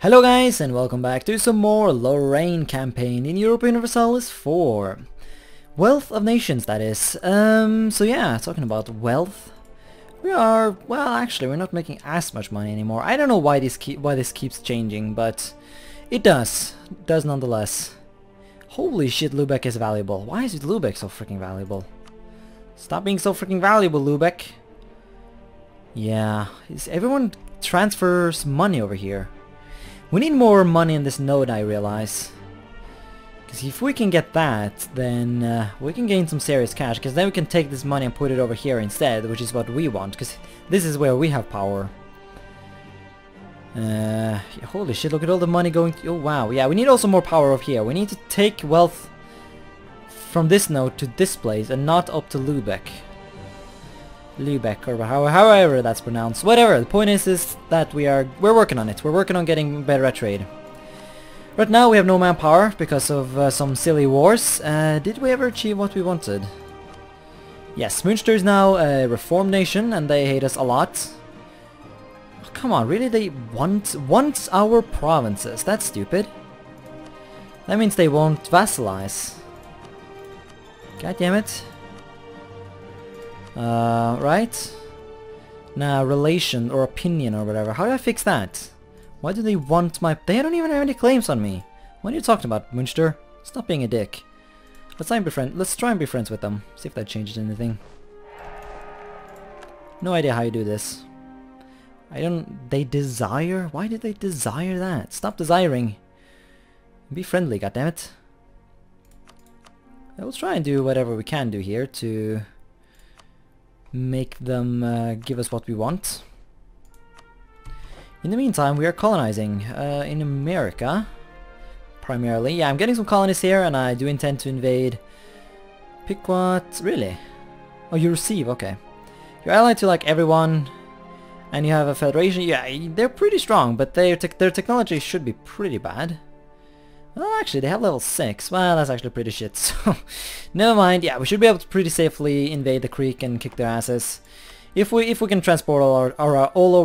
Hello guys, and welcome back to some more Lorraine campaign in Europa Universalis 4. Wealth of Nations, that is. So yeah, talking about wealth. We are, well, actually we're not making as much money anymore. I don't know why this keeps changing, but it does. It does nonetheless. Holy shit, Lubeck is valuable. Why is Lubeck so freaking valuable? Stop being so freaking valuable, Lubeck. Yeah, everyone transfers money over here. We need more money in this node, I realize. Because if we can get that, then we can gain some serious cash. Because then we can take this money and put it over here instead, which is what we want. Because this is where we have power. Holy shit, look at all the money going to... Oh wow, yeah, we need also more power over here. We need to take wealth from this node to this place and not up to Lubeck. Lubeck, or however that's pronounced. Whatever, the point is that we're working on it. We're working on getting better at trade. Right now we have no manpower because of some silly wars. Did we ever achieve what we wanted? Yes, Münster is now a reformed nation and they hate us a lot. Oh, come on, really? They want our provinces? That's stupid. That means they won't vassalize. God damn it. Right? Now, relation or opinion or whatever. How do I fix that? Why do they want my... They don't even have any claims on me. What are you talking about, Münster? Stop being a dick. Let's try and be friends with them. See if that changes anything. No idea how you do this. They desire? Why did they desire that? Stop desiring. Be friendly, goddammit. We'll try and do whatever we can do here to... make them give us what we want. In the meantime, we are colonizing in America, primarily. Yeah, I'm getting some colonies here, and I do intend to invade. Pick what? Really? Oh, you receive, okay. You're allied to like everyone, and you have a federation. Yeah, they're pretty strong, but their technology should be pretty bad. Well, actually, they have level 6. Well, that's actually pretty shit, so... Never mind, yeah, we should be able to pretty safely invade the creek and kick their asses. If we can transport all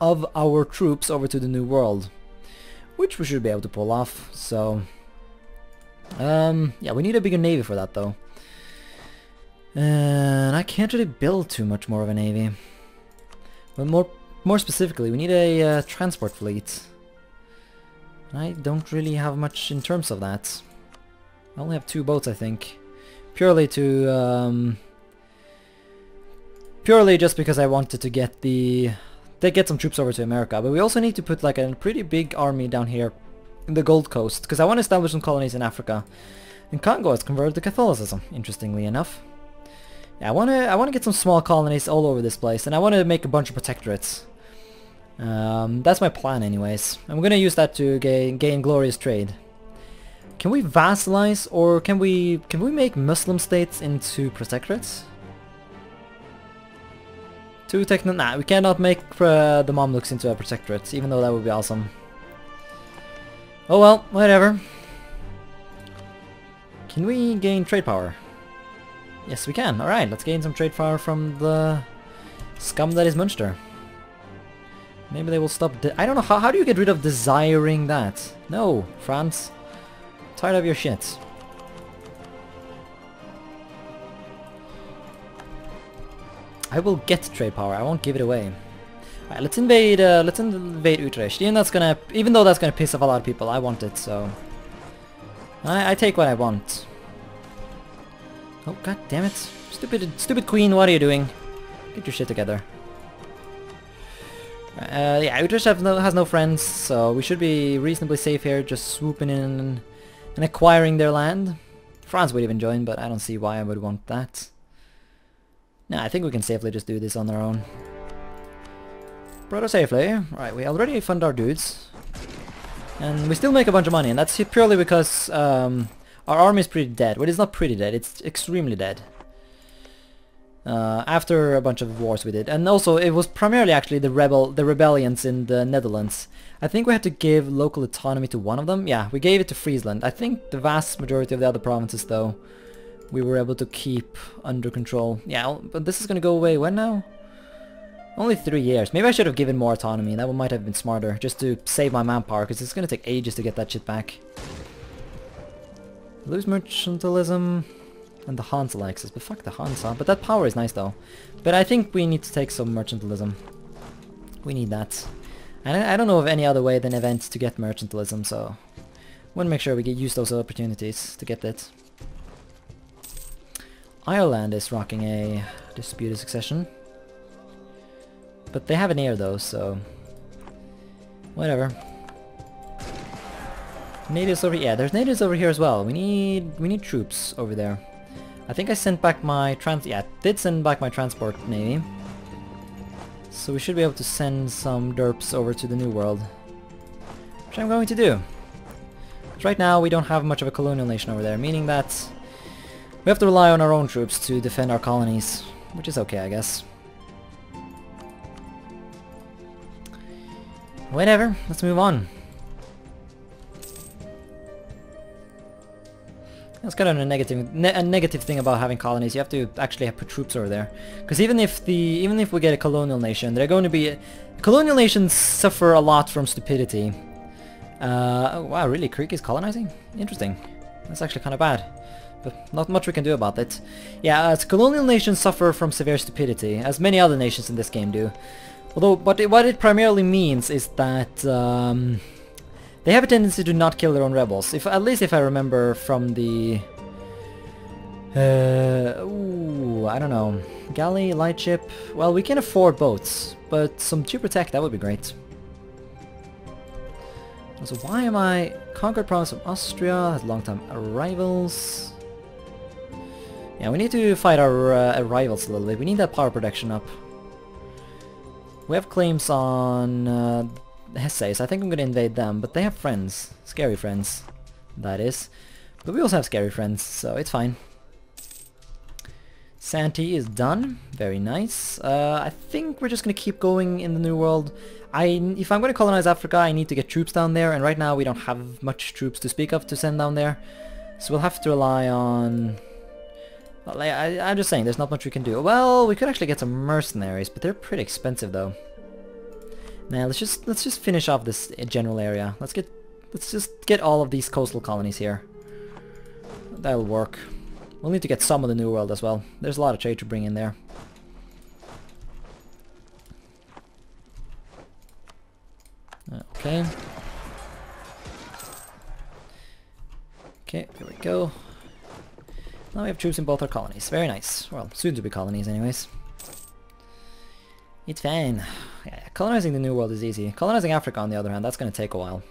of our troops over to the New World. Which we should be able to pull off, so... yeah, we need a bigger navy for that, though. And I can't really build too much more of a navy. But more specifically, we need a transport fleet. I don't really have much in terms of that. I only have 2 boats, I think. Purely just because I wanted to get some troops over to America. But we also need to put like a pretty big army down here in the Gold Coast, because I want to establish some colonies in Africa. And Congo has converted to Catholicism, interestingly enough. Yeah, I wanna get some small colonies all over this place, and I want to make a bunch of protectorates. That's my plan anyways. I'm gonna use that to gain glorious trade. Can we vassalize, or can we make Muslim states into protectorates? Nah, we cannot make the Mamluks into a protectorate, even though that would be awesome. Oh well, whatever. Can we gain trade power? Yes, we can. Alright, let's gain some trade power from the scum that is Münster. Maybe they will stop... I don't know, how do you get rid of desiring that? No, France. I'm tired of your shit. I will get trade power, I won't give it away. Alright, let's invade Utrecht. Even though that's gonna piss off a lot of people, I want it, so... I take what I want. Oh, god damn it. Stupid queen, what are you doing? Get your shit together. Yeah, Utrecht has no friends, so we should be reasonably safe here, just swooping in and acquiring their land. France would even join, but I don't see why I would want that. Nah, I think we can safely just do this on our own. Brother safely. Right, we already fund our dudes. And we still make a bunch of money, and that's purely because our army is pretty dead. Well, it's not pretty dead, it's extremely dead. After a bunch of wars we did. And also it was primarily actually the rebellions in the Netherlands. I think we had to give local autonomy to one of them. Yeah, we gave it to Friesland. I think the vast majority of the other provinces though we were able to keep under control. Yeah, but this is gonna go away when now? Only 3 years. Maybe I should have given more autonomy. That one might have been smarter, just to save my manpower, because it's going to take ages to get that shit back. Lose mercantilism and the Han's Alexis, but fuck the Han's, huh? But that power is nice though. But I think we need to take some mercantilism. We need that. And I don't know of any other way than events to get mercantilism, so want to make sure we use those opportunities to get it. Ireland is rocking a disputed succession. But they have an heir though, so whatever. Natives over here. Yeah, there's natives over here as well. We need troops over there. I think I sent back my did send back my transport navy. So we should be able to send some derps over to the New World. Which I'm going to do. Because right now we don't have much of a colonial nation over there, meaning that we have to rely on our own troops to defend our colonies. Which is okay, I guess. Whatever, let's move on. That's kind of a negative thing about having colonies. You have to actually put troops over there, because even if we get a colonial nation, they're going to be colonial nations suffer a lot from stupidity. Oh, wow, really? Creek is colonizing? Interesting. That's actually kind of bad, but not much we can do about it. Yeah, colonial nations suffer from severe stupidity, as many other nations in this game do. Although, what it primarily means is that they have a tendency to not kill their own rebels. At least if I remember from the... I don't know. Galley, lightship... Well, we can afford boats, but some cheaper tech, that would be great. So why am I... Conquered province of Austria, has long-time rivals... Yeah, we need to fight our rivals a little bit. We need that power production up. We have claims on Hesse, so I think I'm going to invade them, but they have friends. Scary friends, that is. But we also have scary friends, so it's fine. Santee is done. Very nice. I think we're just going to keep going in the New World. If I'm going to colonize Africa, I need to get troops down there, and right now we don't have much troops to speak of to send down there. So we'll have to rely on... I'm just saying, there's not much we can do. Well, we could actually get some mercenaries, but they're pretty expensive though. Now let's just finish off this general area. Let's just get all of these coastal colonies here. That'll work. We'll need to get some of the New World as well. There's a lot of trade to bring in there. Okay. Okay, there we go. Now we have troops in both our colonies. Very nice. Well, soon to be colonies anyways. It's fine. Yeah, colonizing the New World is easy. Colonizing Africa, on the other hand, that's going to take a while.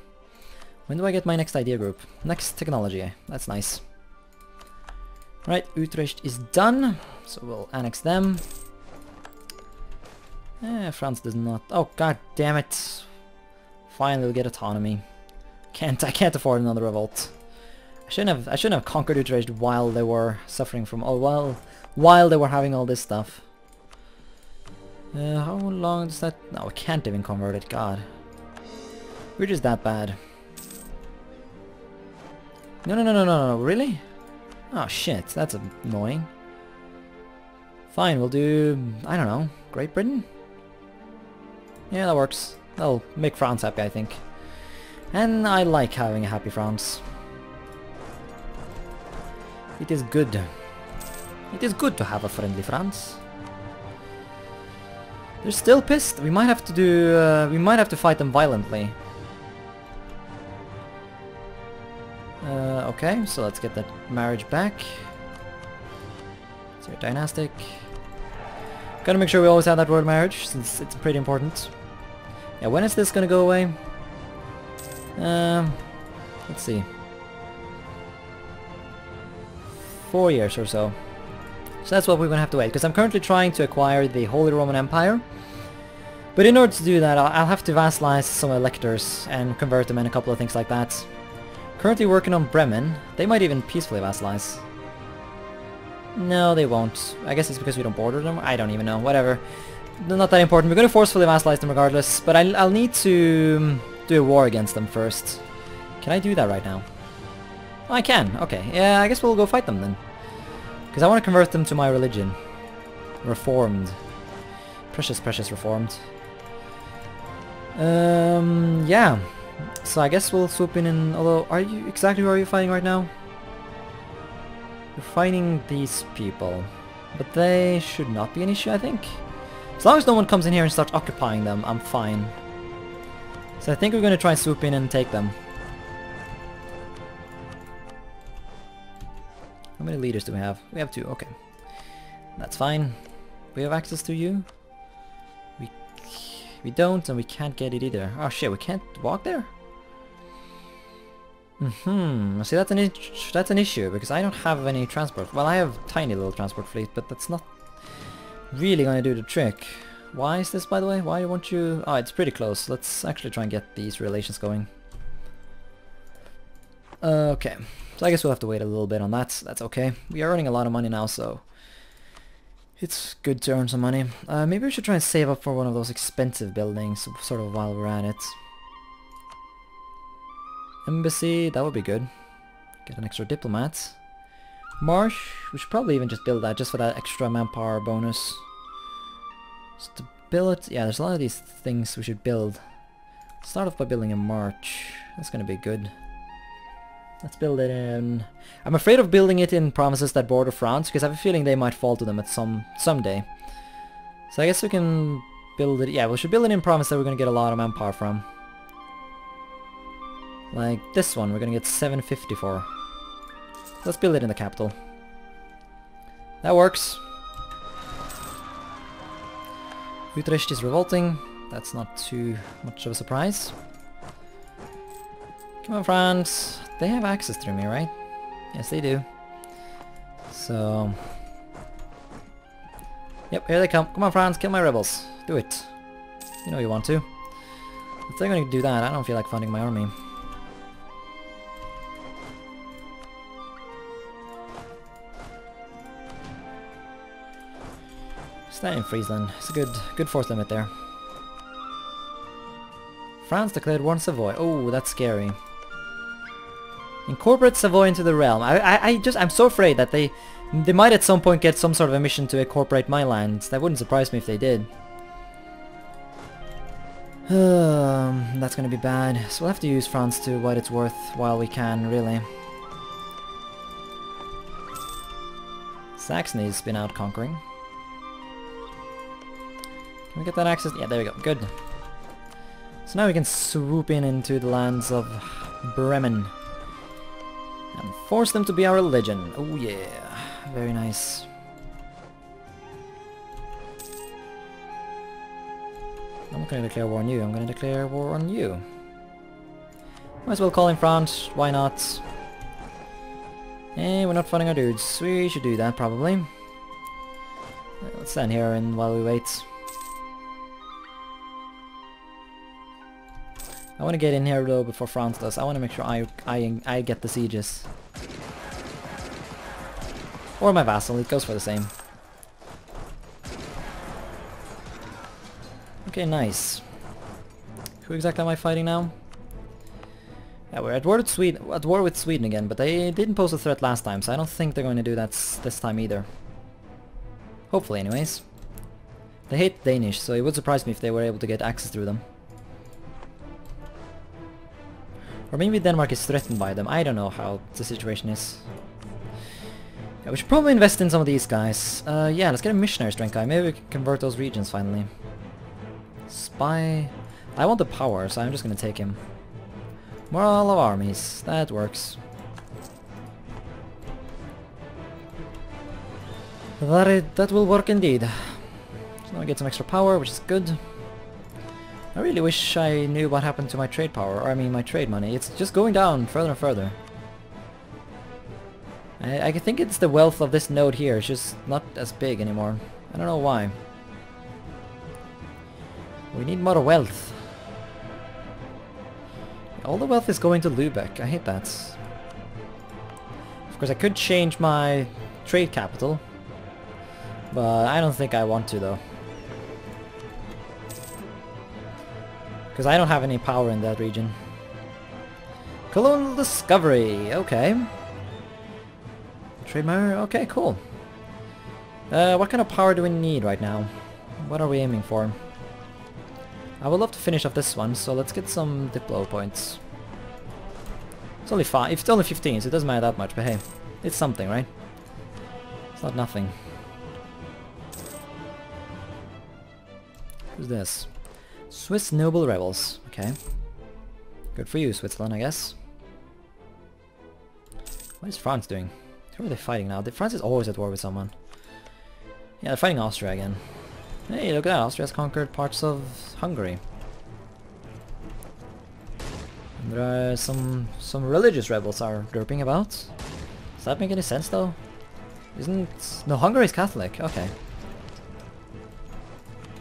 When do I get my next idea group? Next technology. That's nice. Right, Utrecht is done. So we'll annex them. France does not... Oh, god damn it. Finally we'll get autonomy. I can't afford another revolt. I shouldn't have conquered Utrecht while they were suffering from... Oh, while they were having all this stuff. How long does that... No, we can't even convert it, god. We're just that bad. No, really? Oh shit, that's annoying. Fine, we'll do... I don't know, Great Britain? Yeah, that works. That'll make France happy, I think. And I like having a happy France. It is good. It is good to have a friendly France. They're still pissed. We might have to do... we might have to fight them violently. Okay, so let's get that marriage back. It's your dynastic. Gotta make sure we always have that royal marriage, since it's pretty important. Yeah, when is this gonna go away? Let's see. 4 years or so. So that's what we're gonna have to wait, because I'm currently trying to acquire the Holy Roman Empire. But in order to do that, I'll have to vassalize some electors and convert them and a couple of things like that. Currently working on Bremen. They might even peacefully vassalize. No, they won't. I guess it's because we don't border them. I don't even know. Whatever. Not that important. We're going to forcefully vassalize them regardless. But I'll need to do a war against them first. Can I do that right now? Oh, I can. Okay. Yeah, I guess we'll go fight them then. Because I want to convert them to my religion. Reformed. Precious reformed. Yeah. So I guess we'll swoop in, although, are you, exactly who are you fighting right now? You're fighting these people. But they should not be an issue, I think. As long as no one comes in here and starts occupying them, I'm fine. So I think we're gonna try and swoop in and take them. How many leaders do we have? We have 2, okay. That's fine. We have access to you? We don't, and we can't get it either. Oh shit, we can't walk there? See, that's an issue, because I don't have any transport. Well, I have tiny little transport fleet, but that's not really gonna do the trick. Why is this, by the way? Why won't you... Oh, it's pretty close. Let's actually try and get these relations going. Okay. So I guess we'll have to wait a little bit on that. That's okay. We are earning a lot of money now, so... It's good to earn some money. Maybe we should try and save up for one of those expensive buildings, sort of while we're at it. Embassy, that would be good. Get an extra diplomat. Marsh, we should probably even just build that, just for that extra manpower bonus. Stability, yeah, there's a lot of these things we should build. Start off by building a march. That's gonna be good. Let's build it in... I'm afraid of building it in provinces that border France, because I have a feeling they might fall to them at someday. So I guess we can build it... Yeah, we should build it in province that we're going to get a lot of manpower from. Like this one, we're going to get 750 for. Let's build it in the capital. That works. Utrecht is revolting. That's not too much of a surprise. Come on, France. They have access through me, right? Yes, they do. So... Yep, here they come. Come on, France, kill my rebels. Do it. You know you want to. If they're going to do that, I don't feel like funding my army. Stay in Friesland. It's a good force limit there. France declared war on Savoy. Oh, that's scary. Incorporate Savoy into the realm. I'm so afraid that they might at some point get some sort of a mission to incorporate my lands. That wouldn't surprise me if they did. That's gonna be bad. So we'll have to use France to what it's worth while we can, really. Saxony's been out conquering. Can we get that access? Yeah, there we go. Good. So now we can swoop in into the lands of Bremen. And force them to be our religion. Oh yeah. Very nice. I'm not going to declare war on you. I'm going to declare war on you. Might as well call in France. Why not? Eh, we're not funding our dudes. We should do that probably. Let's stand here and while we wait. I want to get in here though before France does. I want to make sure I get the sieges. Or my vassal, it goes for the same. Okay, nice. Who exactly am I fighting now? Yeah, we're at war with Sweden again, but they didn't pose a threat last time, so I don't think they're going to do that this time either. Hopefully anyways. They hate Danish, so it would surprise me if they were able to get access through them. Or maybe Denmark is threatened by them. I don't know how the situation is. Yeah, we should probably invest in some of these guys. Yeah, let's get a missionary strength guy. Maybe we can convert those regions finally. Spy. I want the power, so I'm just gonna take him. Morale of armies. That works. That will work indeed. So now I get some extra power, which is good. I really wish I knew what happened to my trade power, or I mean my trade money. It's just going down further and further. I think it's the wealth of this node here, it's just not as big anymore. I don't know why. We need more wealth. All the wealth is going to Lübeck, I hate that. Of course I could change my trade capital, but I don't think I want to though. Because I don't have any power in that region. Colonial discovery, okay. Trademark, okay, cool. What kind of power do we need right now? What are we aiming for? I would love to finish off this one, so let's get some Diplo points. It's only 5. It's only 15, so it doesn't matter that much, but hey, it's something, right? It's not nothing. Who's this? Swiss Noble Rebels. Okay. Good for you, Switzerland, I guess. What is France doing? Who are they fighting now? France is always at war with someone. Yeah, they're fighting Austria again. Hey, look at that. Austria has conquered parts of Hungary. And there are some religious rebels are derping about. Does that make any sense though? Isn't... No, Hungary is Catholic. Okay.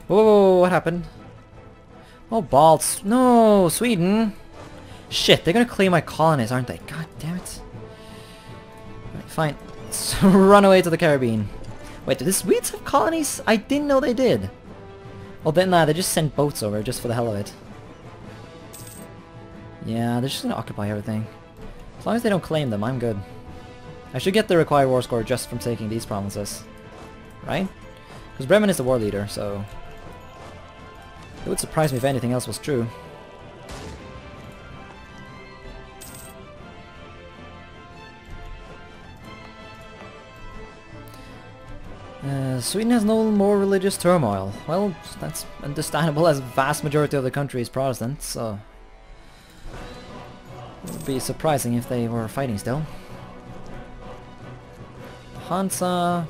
Whoa, what happened? Oh, balls. No, Sweden. Shit, they're gonna claim my colonies, aren't they? God damn it. Right, fine. Let's run away to the Caribbean. Wait, do the Swedes have colonies? I didn't know they did. Well then, nah, they just sent boats over just for the hell of it. Yeah, they're just gonna occupy everything. As long as they don't claim them, I'm good. I should get the required war score just from taking these provinces. Right? Because Bremen is the war leader, so... It would surprise me if anything else was true. Sweden has no more religious turmoil. Well, that's understandable as vast majority of the country is Protestant, so... It would be surprising if they were fighting still. Hansa...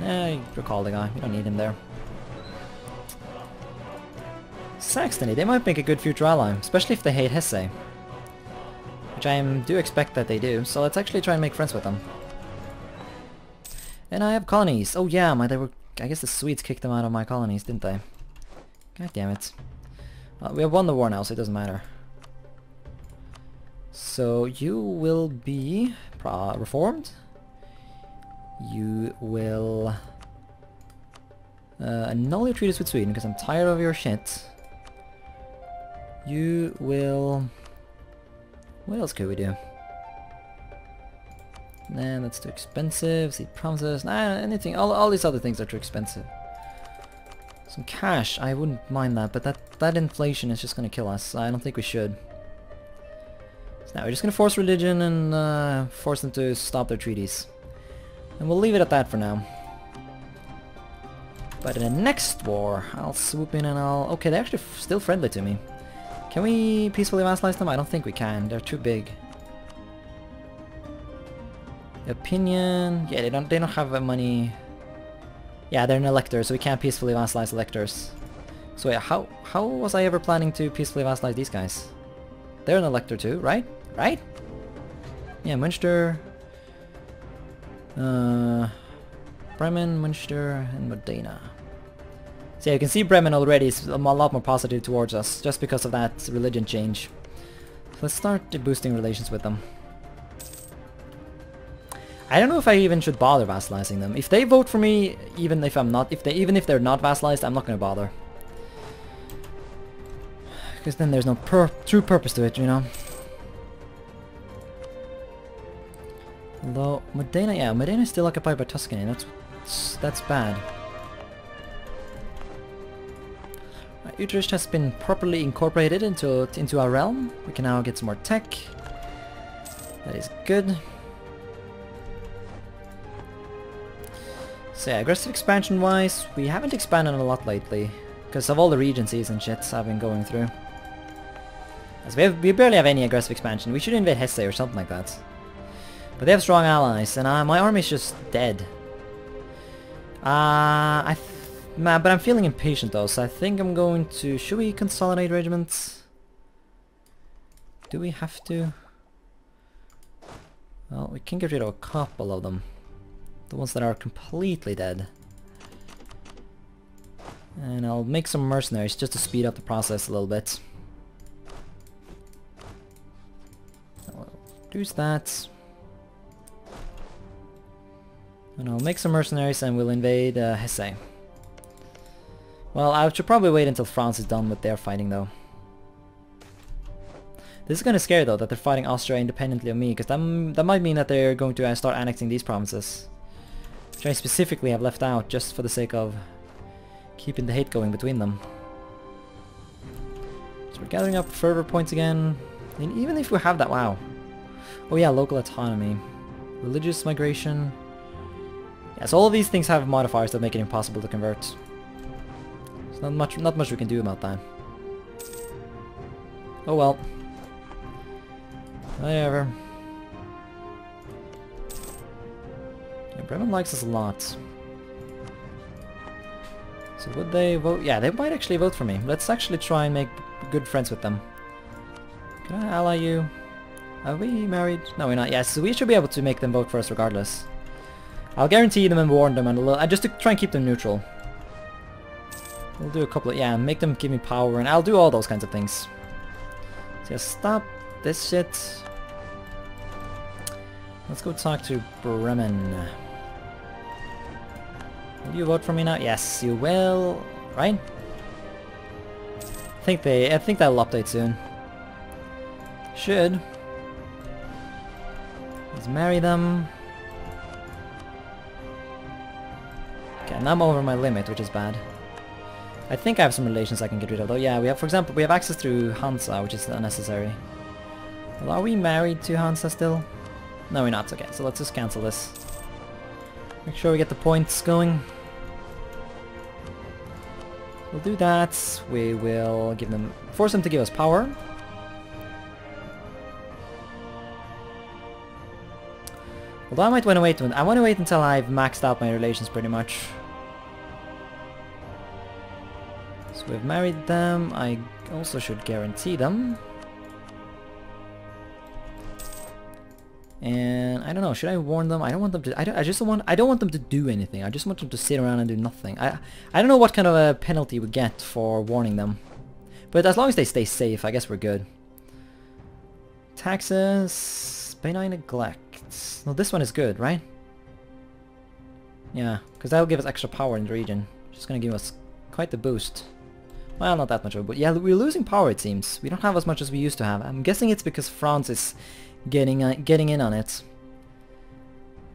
you recall the guy, you don't need him there. Saxony, they might make a good future ally, especially if they hate Hesse. Which I do expect that they do, so let's actually try and make friends with them. And I have colonies. Oh yeah, I guess the Swedes kicked them out of my colonies, didn't they? God damn it. We have won the war now, so it doesn't matter. So you will be reformed. You will annul your treaties with Sweden because I'm tired of your shit. You will... What else could we do? Nah, that's too expensive. Seed promises. Nah, anything. All these other things are too expensive. Some cash, I wouldn't mind that, but that inflation is just gonna kill us. I don't think we should. So now we're just gonna force religion and force them to stop their treaties. And we'll leave it at that for now. But in the next war, I'll swoop in and I'll... Okay, they're actually still friendly to me. Can we peacefully vassalize them? I don't think we can. They're too big. Opinion... Yeah, they don't have money... Yeah, they're an elector, so we can't peacefully vassalize electors. So wait, how was I ever planning to peacefully vassalize these guys? They're an elector too, right? Right? Yeah, Münster... Bremen, Münster, and Modena. So yeah, you can see Bremen already is a lot more positive towards us, just because of that religion change. So let's start boosting relations with them. I don't know if I even should bother vassalizing them. If they vote for me, even if I'm not, even if they're not vassalized, I'm not gonna bother. Because then there's no true purpose to it, you know. Although Modena, yeah, Modena is still occupied by Tuscany. That's bad. Right, Utrecht has been properly incorporated into our realm. We can now get some more tech. That is good. So yeah, aggressive expansion wise, we haven't expanded a lot lately because of all the regencies and shits I've been going through. As we barely have any aggressive expansion. We should invade Hesse or something like that. But they have strong allies, and my army is just dead. But I'm feeling impatient though, so I think I'm going to... Should we consolidate regiments? Do we have to? Well, we can get rid of a couple of them. The ones that are completely dead. And I'll make some mercenaries just to speed up the process a little bit. I'll reduce that. And I'll make some mercenaries and we'll invade Hesse. Well, I should probably wait until France is done with their fighting though. This is kind of scary though, that they're fighting Austria independently of me, because that might mean that they're going to start annexing these provinces. Which I specifically have left out just for the sake of keeping the hate going between them. So we're gathering up fervor points again. And even if we have that, wow. Oh yeah, local autonomy. Religious migration. Yeah, so all of these things have modifiers that make it impossible to convert. There's not much we can do about that. Oh well. Whatever. Yeah, Bremen likes us a lot. So would they vote? Yeah, they might actually vote for me. Let's actually try and make good friends with them. Can I ally you? Are we married? No, we're not. Yes, so we should be able to make them vote for us regardless. I'll guarantee them and warn them and a little, just to try and keep them neutral. We'll do a couple of, yeah, make them give me power, and I'll do all those kinds of things. So yeah, stop this shit. Let's go talk to Bremen. Will you vote for me now? Yes, you will. Right? I think that'll update soon. Should. Let's marry them. Okay, now I'm over my limit, which is bad. I think I have some relations I can get rid of though. Yeah, we have, for example, we have access through Hansa, which is unnecessary. Well, are we married to Hansa still? No, we're not. Okay, so let's just cancel this. Make sure we get the points going. We'll do that. We will give them, force them to give us power. Although I might want to wait. I want to wait until I've maxed out my relations pretty much. So we've married them. I also should guarantee them. And I don't know, should I warn them? I don't want them to. I don't want them to do anything. I just want them to sit around and do nothing. I don't know what kind of a penalty we get for warning them. But as long as they stay safe, I guess we're good. Taxes, benign neglect. No, this one is good, right? Yeah, because that'll give us extra power in the region. Just gonna give us quite the boost. Well, not that much of a boost. Yeah, we're losing power, it seems. We don't have as much as we used to have. I'm guessing it's because France is getting in on it.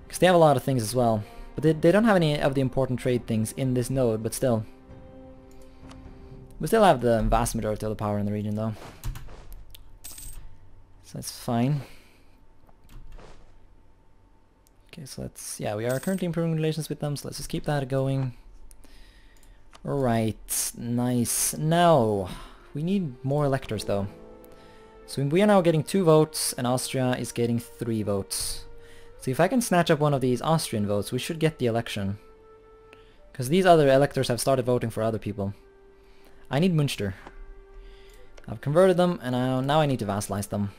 Because they have a lot of things as well. But they don't have any of the important trade things in this node, but still. We still have the vast majority of the power in the region, though. So that's fine. Okay, so let's, yeah, we are currently improving relations with them, so let's just keep that going. Alright, nice. Now, we need more electors though. So we are now getting 2 votes, and Austria is getting 3 votes. So if I can snatch up one of these Austrian votes, we should get the election. Because these other electors have started voting for other people. I need Münster. I've converted them, and now I need to vassalize them.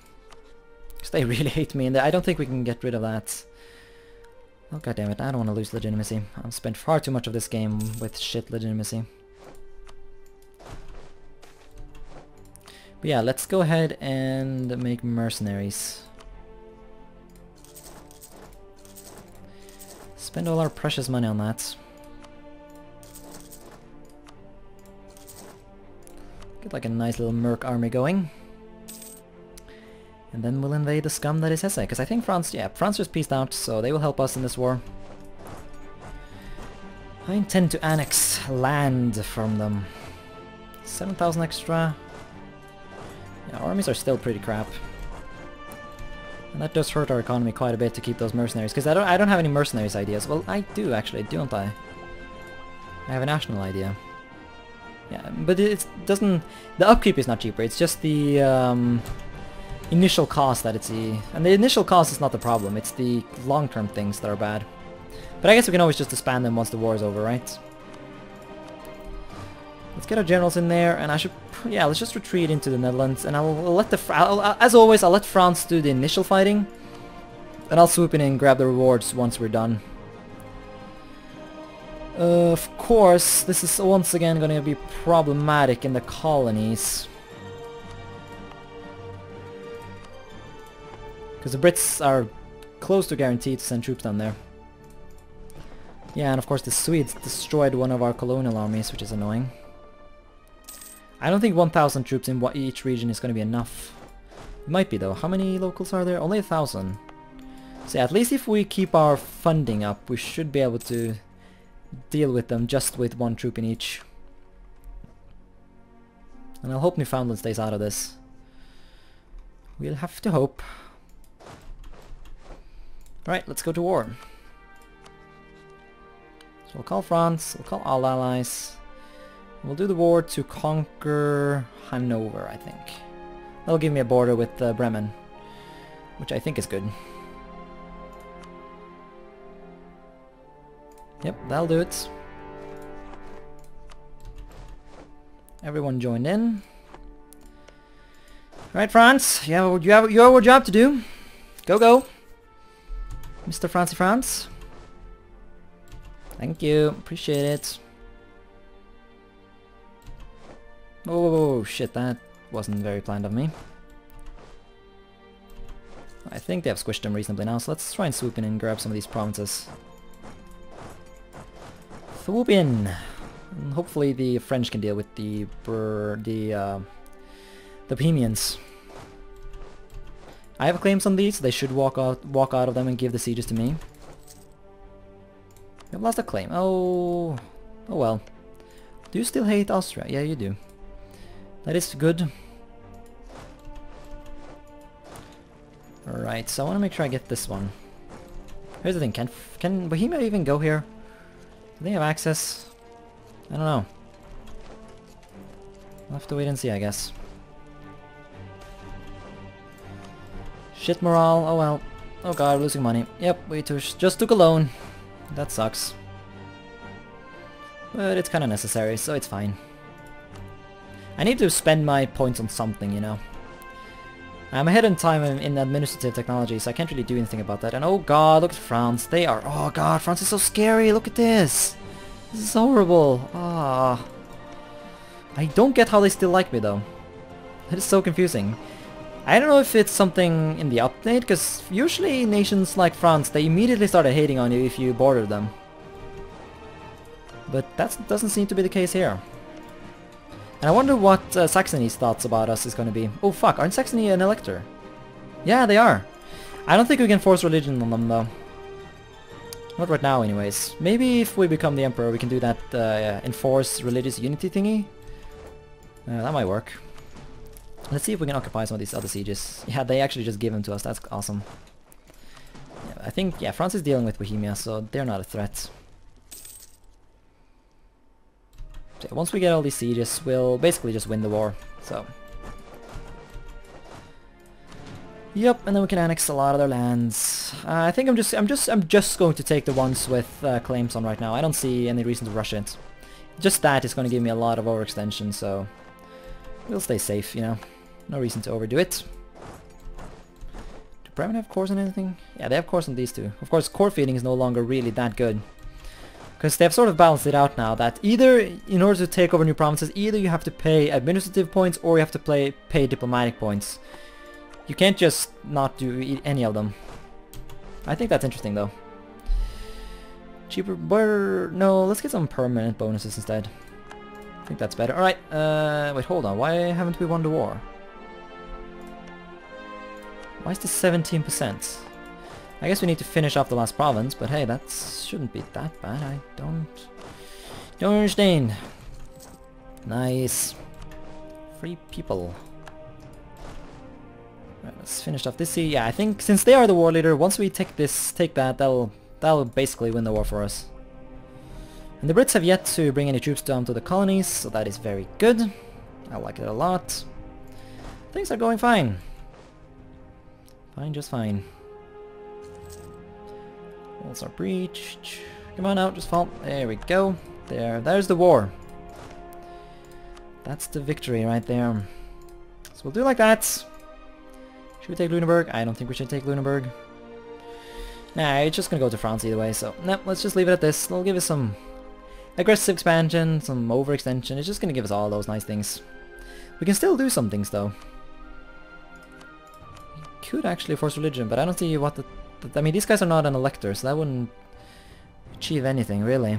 Because they really hate me, and I don't think we can get rid of that. Oh goddammit, I don't want to lose legitimacy. I've spent far too much of this game with shit legitimacy. But yeah, let's go ahead and make mercenaries. Spend all our precious money on that. Get like a nice little merc army going. And then we'll invade the scum that is Hesse, because I think France, yeah, France just peaced out, so they will help us in this war. I intend to annex land from them. 7,000 extra. Yeah, armies are still pretty crap. And that does hurt our economy quite a bit to keep those mercenaries, because I don't have any mercenaries ideas. Well, I do actually, don't I? I have a national idea. Yeah, but it doesn't, the upkeep is not cheaper, it's just the initial cost that it's and the initial cost is not the problem, it's the long-term things that are bad. But I guess we can always just disband them once the war is over, right? Let's get our generals in there, and I should, yeah, let's just retreat into the Netherlands, and I'll let as always, I'll let France do the initial fighting, and I'll swoop in and grab the rewards once we're done. Of course, this is once again going to be problematic in the colonies. Because the Brits are close to guaranteed to send troops down there. Yeah, and of course the Swedes destroyed one of our colonial armies, which is annoying. I don't think 1,000 troops in each region is going to be enough. It might be though. How many locals are there? Only 1,000. So yeah, at least if we keep our funding up, we should be able to deal with them just with 1 troop in each. And I'll hope Newfoundland stays out of this. We'll have to hope. Alright, let's go to war. So we'll call France, we'll call all allies. We'll do the war to conquer Hanover, I think. That'll give me a border with Bremen, which I think is good. Yep, that'll do it. Everyone joined in. Right, France, you have your job to do. Go, go. Mr. Francie France. Thank you, appreciate it. Oh shit, that wasn't very planned of me. I think they have squished them reasonably now, so let's try and swoop in and grab some of these provinces. Swoop in! And hopefully the French can deal with the Bohemians. I have claims on these, so they should walk out of them and give the sieges to me. You've lost a claim. Oh well. Do you still hate Austria? Yeah, you do. That is good. Alright, so I want to make sure I get this one. Here's the thing, can Bohemia even go here? Do they have access? I don't know. We'll have to wait and see, I guess. Shit morale, oh well. Oh god, we're losing money. Yep, we just took a loan. That sucks. But it's kinda necessary, so it's fine. I need to spend my points on something, you know. I'm ahead in time in administrative technology, so I can't really do anything about that. And oh god, look at France. They are... Oh god, France is so scary. Look at this. This is horrible. Ah. I don't get how they still like me, though. That is so confusing. I don't know if it's something in the update, because usually nations like France, they immediately started hating on you if you bordered them. But that doesn't seem to be the case here. And I wonder what Saxony's thoughts about us is going to be. Oh fuck, aren't Saxony an elector? Yeah, they are. I don't think we can force religion on them though. Not right now anyways. Maybe if we become the emperor we can do that enforce religious unity thingy. That might work. Let's see if we can occupy some of these other sieges. Yeah, they actually just give them to us, that's awesome. Yeah, I think, yeah, France is dealing with Bohemia, so they're not a threat. So once we get all these sieges, we'll basically just win the war. So, yep, and then we can annex a lot of their lands. I think I'm just going to take the ones with claims on right now. I don't see any reason to rush it. Just that is going to give me a lot of overextension, so we'll stay safe, you know. No reason to overdo it. Do Bremen have cores on anything? Yeah, they have cores on these two. Of course, core feeding is no longer really that good. Because they've sort of balanced it out now, that either, in order to take over new provinces, either you have to pay administrative points or you have to pay diplomatic points. You can't just not do any of them. I think that's interesting though. Cheaper, better, no, let's get some permanent bonuses instead. I think that's better. Alright, wait, hold on, why haven't we won the war? Why is this 17%? I guess we need to finish off the last province, but hey, that shouldn't be that bad. I don't understand. Nice. Free people. Right, let's finish off this sea. Yeah, I think since they are the war leader, once we take that, that'll basically win the war for us. And the Brits have yet to bring any troops down to the colonies, so that is very good. I like it a lot. Things are going fine. Fine, just fine. Walls are breached. Come on out, just fall. There we go. There's the war. That's the victory right there. So we'll do like that. Should we take Lunenburg? I don't think we should take Lunenburg. Nah, it's just gonna go to France either way, so no, let's just leave it at this. It'll give us some aggressive expansion, some overextension. It's just gonna give us all those nice things. We can still do some things though. We could actually force religion, but I don't see what I mean, these guys are not an elector, so that wouldn't achieve anything, really.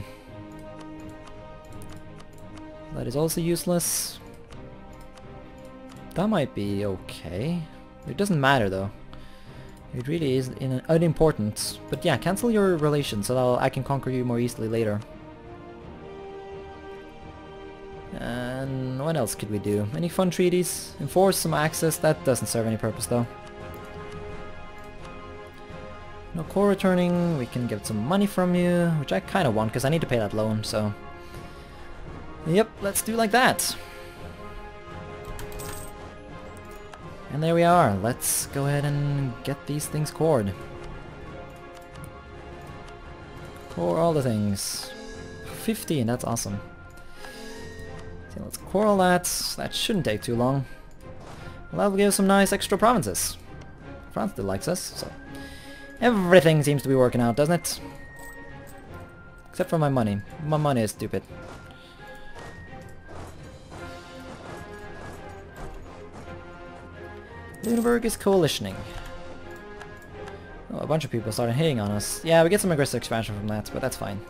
That is also useless. That might be okay. It doesn't matter, though. It really is unimportant. But yeah, cancel your relation, so I can conquer you more easily later. And what else could we do? Any fun treaties? Enforce some access? That doesn't serve any purpose though. No core returning, we can get some money from you, which I kind of want because I need to pay that loan, so... Yep, let's do like that. And there we are. Let's go ahead and get these things cored. Core all the things. 15, that's awesome. So let's core all that. That shouldn't take too long. Well, that'll give us some nice extra provinces. France still likes us, so... Everything seems to be working out, doesn't it? Except for my money. My money is stupid. Lunenburg is coalitioning. Oh, a bunch of people started hating on us. Yeah, we get some aggressive expansion from that, but that's fine.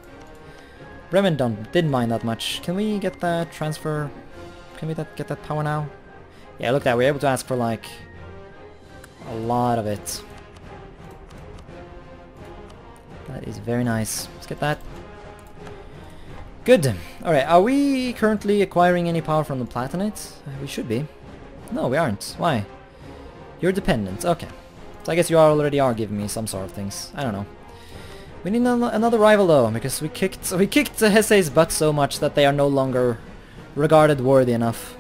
Bremen didn't mind that much. Can we get that transfer? Can we get that power now? Yeah, look at that. We're able to ask for like a lot of it. That is very nice. Let's get that. Good. Alright, are we currently acquiring any power from the Palatinate? We should be. No, we aren't. Why? You're dependent. Okay. So I guess you already are giving me some sort of things. I don't know. We need another rival though, because we kicked Hesse's butt so much that they are no longer regarded worthy enough.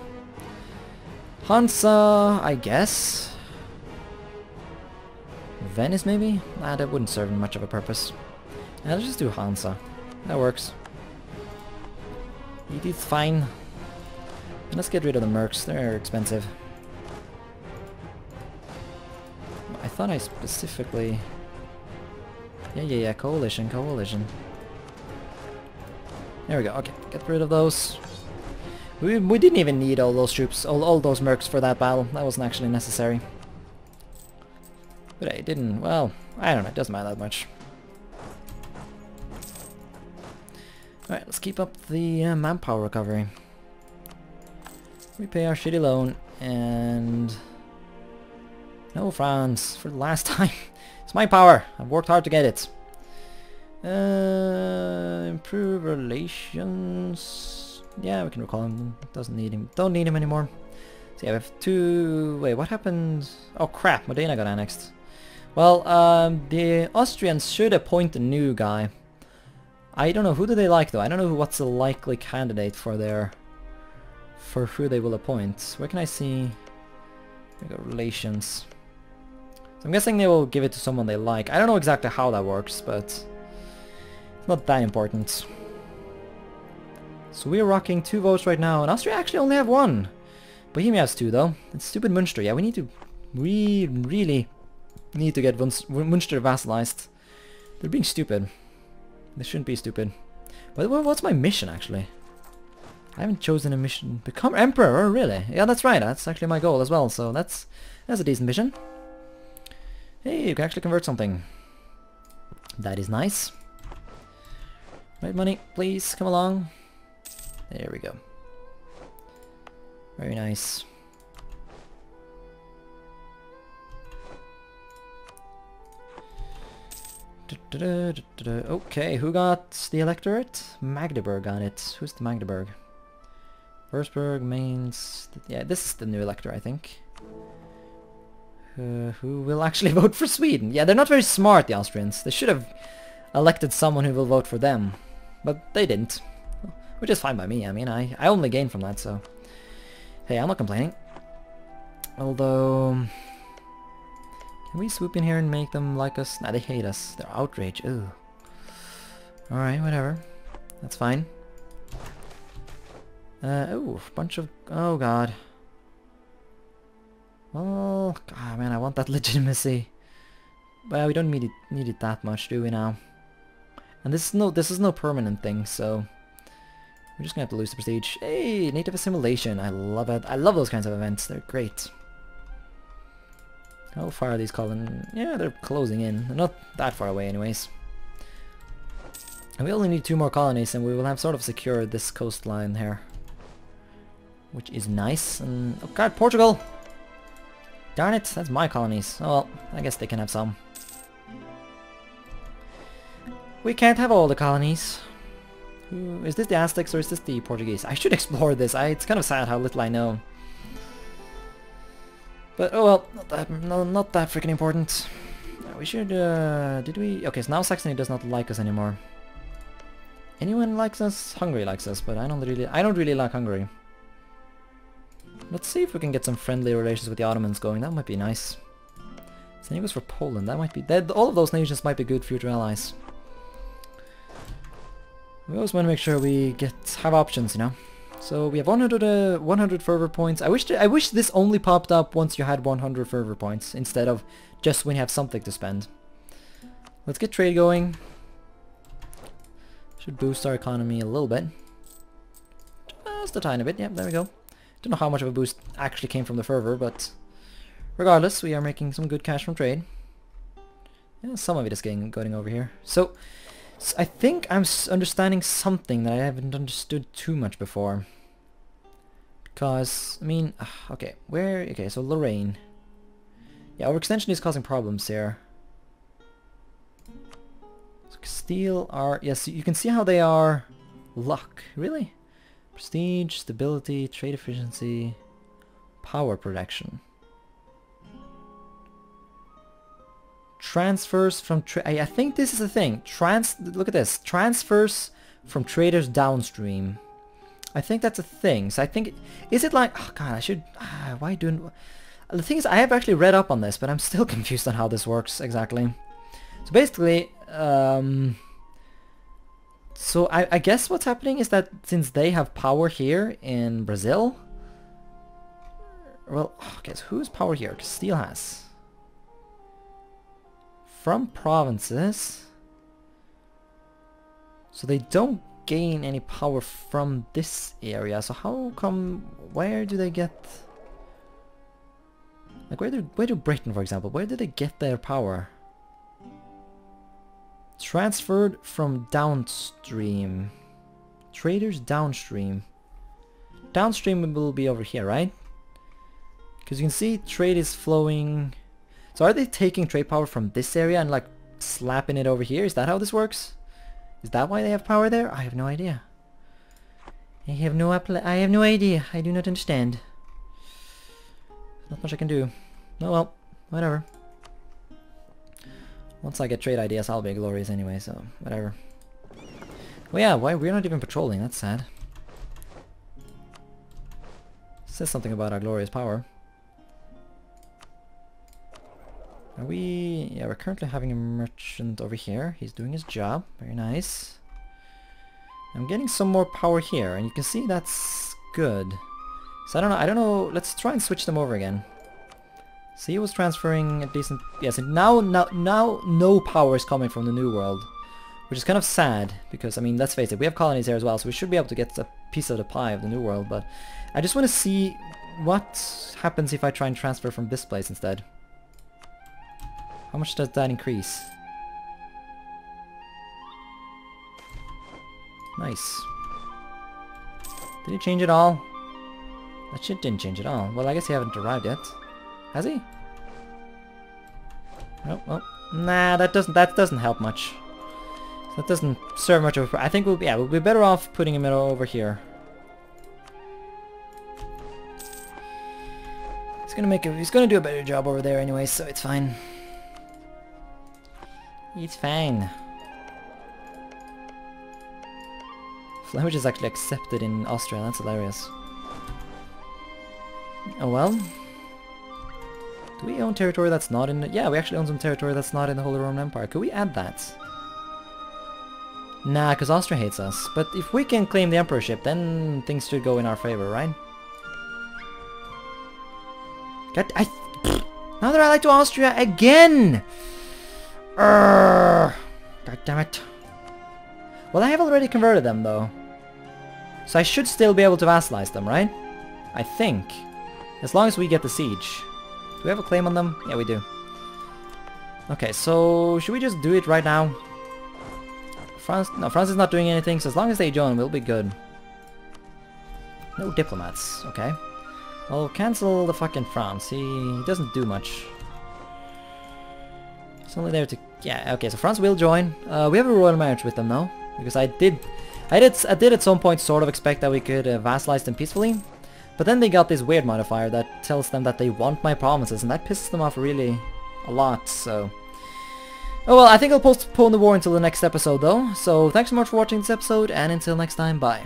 Hansa, I guess. Venice maybe? Nah, that wouldn't serve much of a purpose. Yeah, let's just do Hansa. That works. It is fine. And let's get rid of the mercs. They're expensive. I thought I specifically... Yeah, coalition. There we go, okay, get rid of those. We didn't even need all those troops, all those mercs for that battle. That wasn't actually necessary. But I didn't, well, I don't know, it doesn't matter that much. Alright, let's keep up the manpower recovery. Repay our shitty loan, and... No, France, for the last time. It's my power. I've worked hard to get it. Improve relations. Yeah, we can recall him. Doesn't need him. Don't need him anymore. So yeah, we have two... Wait, what happened? Oh crap, Modena got annexed. Well, the Austrians should appoint a new guy. I don't know, who do they like though? I don't know what's a likely candidate for their... For who they will appoint. Where can I see... We got relations. So I'm guessing they will give it to someone they like. I don't know exactly how that works, but it's not that important. So we're rocking 2 votes right now, and Austria actually only have 1. Bohemia has 2 though. It's stupid Münster. Yeah, we need to... We really need to get Münster vassalized. They're being stupid. They shouldn't be stupid. But what's my mission actually? I haven't chosen a mission. Become Emperor, really? Yeah, that's right. That's actually my goal as well, so that's a decent mission. Hey, you can actually convert something. That is nice. Right, money, please, come along. There we go. Very nice. Okay, who got the electorate? Magdeburg got it. Who's the Magdeburg? Würzburg, Mainz... Yeah, this is the new elector, I think. Who will actually vote for Sweden? Yeah, they're not very smart, the Austrians. They should have elected someone who will vote for them. But they didn't. Which is fine by me. I mean, I only gain from that, so... Hey, I'm not complaining. Although... Can we swoop in here and make them like us? Nah, they hate us. They're outraged. Ooh. Alright, whatever. That's fine. Oh, a bunch of... Oh, God. Well, God, man, I want that legitimacy. Well, we don't need it that much, do we now? And this is no permanent thing, so... We're just gonna have to lose the prestige. Hey, native assimilation. I love it. I love those kinds of events. They're great. How far are these calling? Yeah, they're closing in. They're not that far away anyways. And we only need 2 more colonies and we will have sort of secured this coastline here. Which is nice. And oh god, Portugal! Darn it, that's my colonies. Oh well, I guess they can have some. We can't have all the colonies. Is this the Aztecs or is this the Portuguese? I should explore this. It's kind of sad how little I know. But oh well, not that freaking important. We should, did we? Okay, so now Saxony does not like us anymore. Anyone likes us? Hungary likes us, but I don't really like Hungary. Let's see if we can get some friendly relations with the Ottomans going. That might be nice. Same goes for Poland. That might be, all of those nations might be good future allies. We always want to make sure we have options, you know. So we have 100 fervor points. I wish this only popped up once you had 100 fervor points instead of just when you have something to spend. Let's get trade going. Should boost our economy a little bit. Just a tiny bit. Yep, there we go. Don't know how much of a boost actually came from the fervor, but regardless, we are making some good cash from trade. Yeah, some of it is going over here. So I think I'm understanding something that I haven't understood too much before. Because, I mean, okay, okay, so Lorraine. Yeah, overextension is causing problems here. So Castile are, yes, you can see how they are luck, really? Prestige, stability, trade efficiency, power production. Transfers from I think this is the thing. Look at this. Transfers from traders downstream. I think that's a thing. So I think is it like, oh god, I should why doing the thing is I have actually read up on this, but I'm still confused on how this works exactly. So basically so I guess what's happening is that since they have power here in Brazil, well, okay, so who's power here? Castile has. From provinces, so they don't gain any power from this area. So how come? Where do they get? Like where do Britain, for example, where do they get their power? Transferred from downstream. Traders downstream. Downstream will be over here, right? Because you can see trade is flowing. So are they taking trade power from this area and like slapping it over here? Is that how this works? Is that why they have power there? I have no idea. I have no idea. I do not understand. Not much I can do. Oh well, whatever. Once I get trade ideas, I'll be glorious anyway, so whatever. Well yeah, why we're not even patrolling, that's sad. Says something about our glorious power. Are we... yeah, we're currently having a merchant over here. He's doing his job. Very nice. I'm getting some more power here, and you can see that's good. So I don't know, let's try and switch them over again. See, he was transferring a decent... yes, and now no power is coming from the New World. Which is kind of sad, because, I mean, let's face it, we have colonies here as well, so we should be able to get a piece of the pie of the New World, but I just want to see what happens if I try and transfer from this place instead. How much does that increase? Nice. Did he change it all? That shit didn't change at all. Well, I guess he hasn't arrived yet. Has he? Oh, well, nah, that doesn't help much. That doesn't serve much of a... I think we'll be better off putting him over here. He's gonna do a better job over there anyway, so it's fine. It's fine. Language is actually accepted in Austria, that's hilarious. Oh well. Do we own territory that's not in the... yeah, we actually own some territory that's not in the Holy Roman Empire. Could we add that? Nah, because Austria hates us. But if we can claim the emperorship, then things should go in our favor, right? Now they're allied to Austria again! God damn it. Well, I have already converted them, though. So I should still be able to vassalize them, right? I think. As long as we get the siege. Do we have a claim on them? Yeah, we do. Okay, so should we just do it right now? France is not doing anything, so as long as they join, we'll be good. No diplomats, okay. Well, cancel the fucking France. He doesn't do much. It's only there to... yeah, okay, so France will join. We have a royal marriage with them now. Because I I did at some point sort of expect that we could vassalize them peacefully, but then they got this weird modifier that tells them that they want my provinces, and that pisses them off really a lot, so... Oh well, I think I'll postpone the war until the next episode though, so thanks so much for watching this episode, and until next time, bye.